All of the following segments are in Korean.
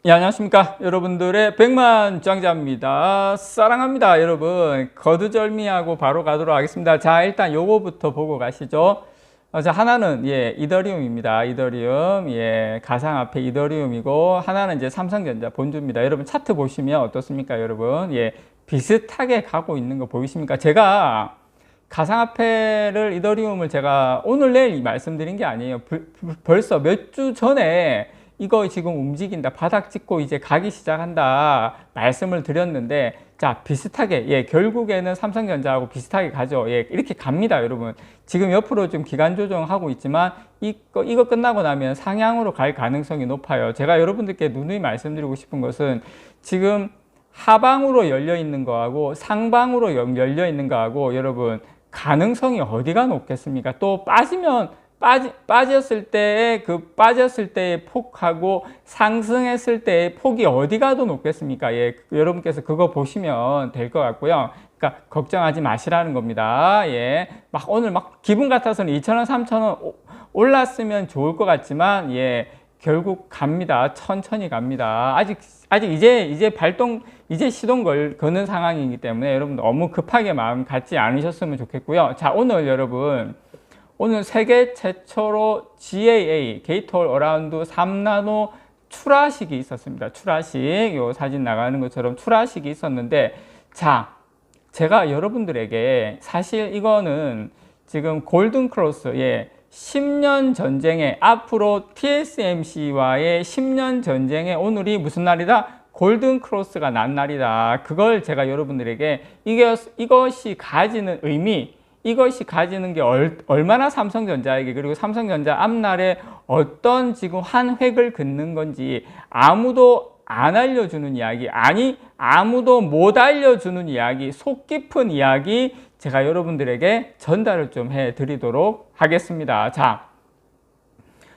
예, 안녕하십니까. 여러분들의 백만장자입니다. 사랑합니다. 여러분, 거두절미하고 바로 가도록 하겠습니다. 자, 일단 요거부터 보고 가시죠. 자, 하나는, 이더리움입니다. 이더리움. 가상화폐 이더리움이고, 하나는 이제 삼성전자 본주입니다. 여러분, 차트 보시면 어떻습니까, 여러분? 비슷하게 가고 있는 거 보이십니까? 제가 가상화폐를, 이더리움을 제가 오늘 내일 말씀드린 게 아니에요. 벌써 몇 주 전에 이거 지금 움직인다, 바닥 찍고 이제 가기 시작한다 말씀을 드렸는데, 자, 비슷하게, 결국에는 삼성전자하고 비슷하게 가죠. 이렇게 갑니다, 여러분. 지금 옆으로 좀 기간 조정하고 있지만 이거 끝나고 나면 상향으로 갈 가능성이 높아요. 제가 여러분들께 누누이 말씀드리고 싶은 것은, 지금 하방으로 열려 있는 거하고 상방으로 열려 있는 거하고, 여러분, 가능성이 어디가 높겠습니까? 또 빠졌을 때의 폭하고 상승했을 때의 폭이 어디가 더 높겠습니까? 여러분께서 그거 보시면 될 것 같고요. 그러니까 걱정하지 마시라는 겁니다. 오늘 기분 같아서는 2,000원, 3,000원 올랐으면 좋을 것 같지만, 결국 갑니다. 천천히 갑니다. 아직 이제 시동 거는 상황이기 때문에 여러분 너무 급하게 마음 갖지 않으셨으면 좋겠고요. 자, 오늘 세계 최초로 GAA, 게이트 올 어라운드 3나노 출하식이 있었습니다. 출하식, 요 사진 나가는 것처럼 출하식이 있었는데, 자, 제가 여러분들에게 사실 이거는 지금 골든 크로스, 10년 전쟁에, 앞으로 TSMC와의 10년 전쟁에 오늘이 무슨 날이다? 골든 크로스가 난 날이다. 그걸 제가 여러분들에게 이것이 가지는 의미, 이것이 가지는 게 얼마나 삼성전자에게, 그리고 삼성전자 앞날에 어떤 지금 한 획을 긋는 건지 아무도 안 알려주는 이야기, 아니 아무도 못 알려주는 이야기, 속 깊은 이야기 제가 여러분들에게 전달을 좀 해드리도록 하겠습니다. 자,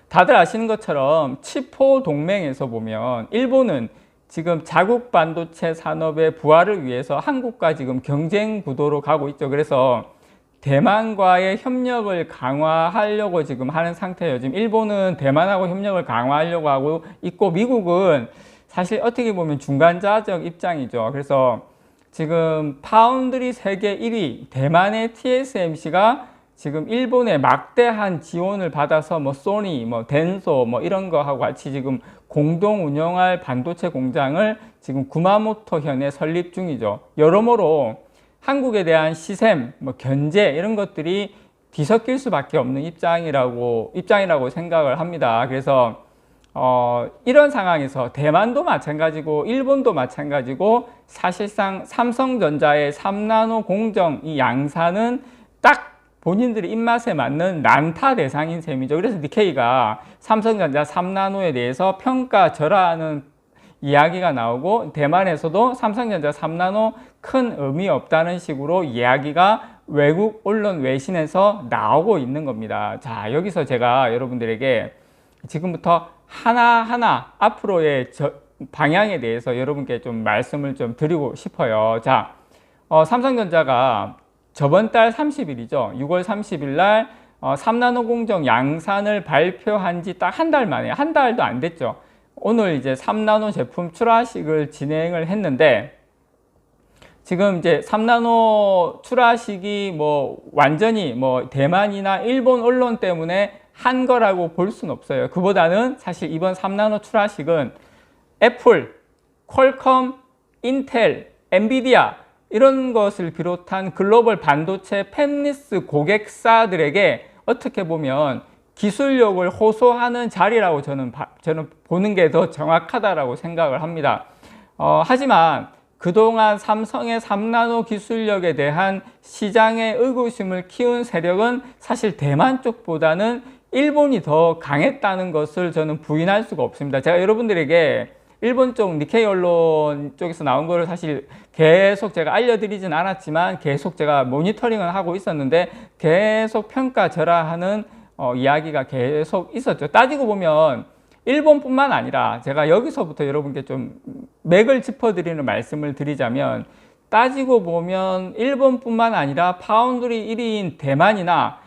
다들 아시는 것처럼 치포 동맹에서 보면 일본은 지금 자국 반도체 산업의 부활을 위해서 한국과 지금 경쟁 구도로 가고 있죠. 그래서 대만과의 협력을 강화하려고 지금 하는 상태예요. 지금 일본은 대만하고 협력을 강화하려고 하고 있고, 미국은 사실 어떻게 보면 중간자적 입장이죠. 그래서 지금 파운드리 세계 1위 대만의 TSMC가 지금 일본의 막대한 지원을 받아서 소니, 덴소 이런 거하고 같이 지금 공동 운영할 반도체 공장을 지금 구마모토현에 설립 중이죠. 여러모로 한국에 대한 시샘, 견제 이런 것들이 뒤섞일 수밖에 없는 입장이라고 생각을 합니다. 그래서 이런 상황에서 대만도 마찬가지고 일본도 마찬가지고, 사실상 삼성전자의 3나노 공정 이 양산은 딱 본인들의 입맛에 맞는 난타 대상인 셈이죠. 그래서 니케이가 삼성전자 3나노에 대해서 평가절하하는 이야기가 나오고, 대만에서도 삼성전자 3나노 큰 의미 없다는 식으로 이야기가 외국 언론 외신에서 나오고 있는 겁니다. 자, 여기서 제가 여러분들에게 지금부터 하나하나 앞으로의 방향에 대해서 여러분께 좀 말씀을 좀 드리고 싶어요. 자, 삼성전자가 저번 달 30일이죠. 6월 30일 날 3나노 공정 양산을 발표한 지 딱 한 달 만에, 한 달도 안 됐죠. 오늘 이제 3나노 제품 출하식을 진행을 했는데, 지금 이제 3나노 출하식이 완전히 대만이나 일본 언론 때문에 한 거라고 볼 수는 없어요. 그보다는 사실 이번 3나노 출하식은 애플, 퀄컴, 인텔, 엔비디아 이런 것을 비롯한 글로벌 반도체 팹리스 고객사들에게 어떻게 보면 기술력을 호소하는 자리라고 저는 보는 게 더 정확하다라고 생각을 합니다. 하지만 그동안 삼성의 3나노 기술력에 대한 시장의 의구심을 키운 세력은 사실 대만 쪽보다는 일본이 더 강했다는 것을 저는 부인할 수가 없습니다. 제가 여러분들에게 일본 쪽 니케이 언론 쪽에서 나온 거를 사실 계속 제가 알려드리진 않았지만 계속 제가 모니터링을 하고 있었는데, 계속 평가절하하는 이야기가 계속 있었죠. 따지고 보면 일본뿐만 아니라, 제가 여기서부터 여러분께 좀 맥을 짚어드리는 말씀을 드리자면, 따지고 보면 일본뿐만 아니라 파운드리 1위인 대만이나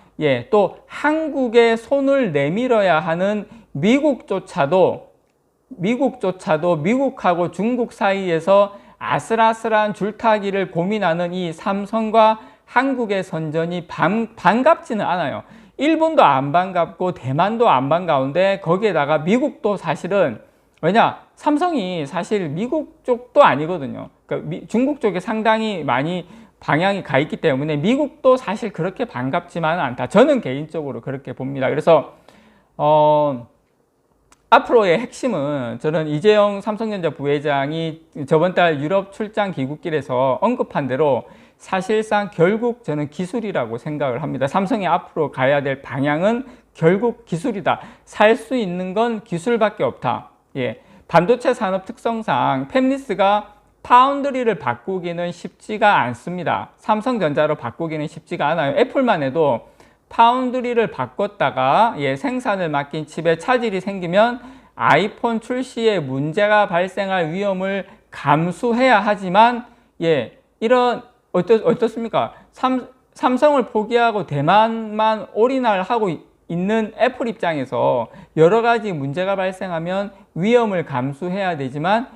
또 한국에 손을 내밀어야 하는 미국조차도 미국조차도 미국하고 중국 사이에서 아슬아슬한 줄타기를 고민하는 이 삼성과 한국의 선전이 반갑지는 않아요. 일본도 안 반갑고 대만도 안 반가운데 거기에다가 미국도 사실은 왜냐? 삼성이 사실 미국 쪽도 아니거든요. 그러니까 중국 쪽에 상당히 많이 방향이 가 있기 때문에 미국도 사실 그렇게 반갑지만은 않다. 저는 개인적으로 그렇게 봅니다. 그래서 앞으로의 핵심은 저는 이재용 삼성전자 부회장이 저번 달 유럽 출장 귀국길에서 언급한 대로 사실상 결국 저는 기술이라고 생각을 합니다. 삼성이 앞으로 가야 될 방향은 결국 기술이다. 살 수 있는 건 기술밖에 없다. 예. 반도체 산업 특성상 팹리스가 파운드리를 바꾸기는 쉽지가 않습니다. 삼성전자로 바꾸기는 쉽지가 않아요. 애플만 해도 파운드리를 바꿨다가 생산을 맡긴 칩에 차질이 생기면 아이폰 출시에 문제가 발생할 위험을 감수해야 하지만 이런 어떻습니까? 삼성을 포기하고 대만만 올인을 하고 있는 애플 입장에서 여러 가지 문제가 발생하면 위험을 감수해야 되지만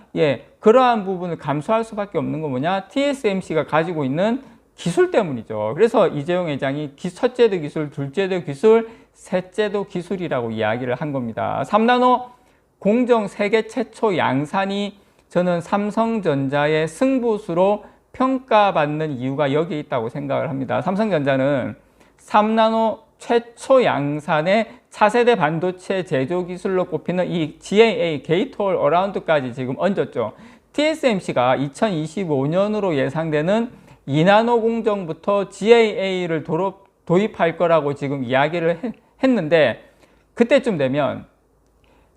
그러한 부분을 감수할 수밖에 없는 건 뭐냐? TSMC가 가지고 있는 기술 때문이죠. 그래서 이재용 회장이 첫째도 기술, 둘째도 기술, 셋째도 기술이라고 이야기를 한 겁니다. 3나노 공정 세계 최초 양산이 저는 삼성전자의 승부수로 평가받는 이유가 여기에 있다고 생각을 합니다. 삼성전자는 3나노 최초 양산의 차세대 반도체 제조 기술로 꼽히는 이 GAA 게이트-올 어라운드까지 지금 얹었죠. TSMC가 2025년으로 예상되는 2나노 공정부터 GAA를 도입할 거라고 지금 이야기를 했는데 그때쯤 되면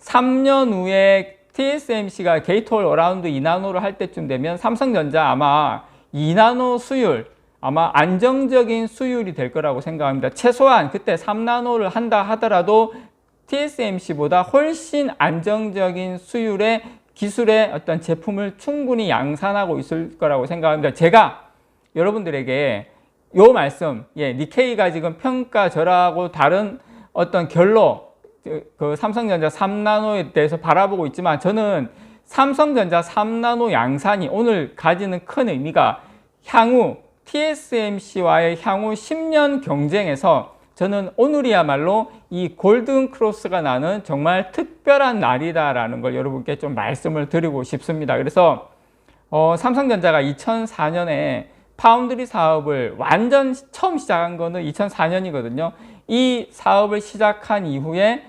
3년 후에 TSMC가 게이트-올 어라운드 2나노를 할 때쯤 되면 삼성전자 아마 2나노 수율 아마 안정적인 수율이 될 거라고 생각합니다. 최소한 그때 3나노를 한다 하더라도 TSMC보다 훨씬 안정적인 수율의 기술의 어떤 제품을 충분히 양산하고 있을 거라고 생각합니다. 제가 여러분들에게 요 말씀, 니케이가 지금 평가절하고 다른 어떤 결로 그 삼성전자 3나노에 대해서 바라보고 있지만 저는 삼성전자 3나노 양산이 오늘 가지는 큰 의미가 향후 TSMC와의 향후 10년 경쟁에서 저는 오늘이야말로 이 골든 크로스가 나는 정말 특별한 날이다라는 걸 여러분께 좀 말씀을 드리고 싶습니다. 그래서 삼성전자가 2004년에 파운드리 사업을 완전 처음 시작한 거는 2004년이거든요. 이 사업을 시작한 이후에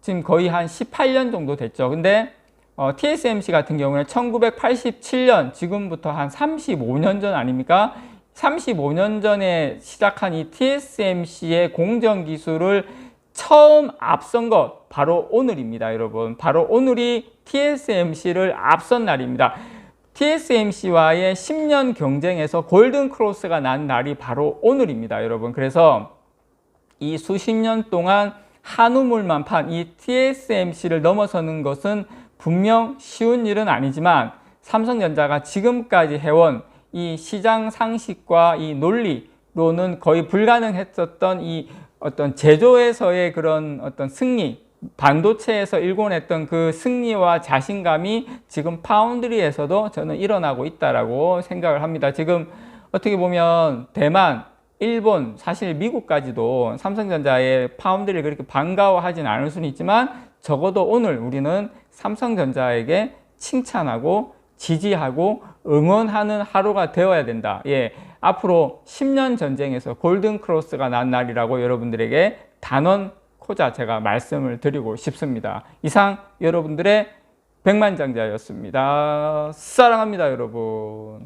지금 거의 한 18년 정도 됐죠. 근데 TSMC 같은 경우는 1987년, 지금부터 한 35년 전 아닙니까? 35년 전에 시작한 이 TSMC의 공정 기술을 처음 앞선 것 바로 오늘입니다, 여러분. 바로 오늘이 TSMC를 앞선 날입니다. TSMC와의 10년 경쟁에서 골든 크로스가 난 날이 바로 오늘입니다, 여러분. 그래서 이 수십 년 동안 한우물만 판 이 TSMC를 넘어서는 것은 분명 쉬운 일은 아니지만 삼성전자가 지금까지 해온 이 시장 상식과 이 논리로는 거의 불가능했었던 이 어떤 제조에서의 그런 어떤 승리, 반도체에서 일궈냈던 그 승리와 자신감이 지금 파운드리에서도 저는 일어나고 있다라고 생각을 합니다. 지금 어떻게 보면 대만, 일본, 사실 미국까지도 삼성전자의 파운드리를 그렇게 반가워하진 않을 수는 있지만 적어도 오늘 우리는 삼성전자에게 칭찬하고 지지하고 응원하는 하루가 되어야 된다. 앞으로 10년 전쟁에서 골든 크로스가 난 날이라고 여러분들에게 단언코자 제가 말씀을 드리고 싶습니다. 이상 여러분들의 백만장자였습니다. 사랑합니다, 여러분.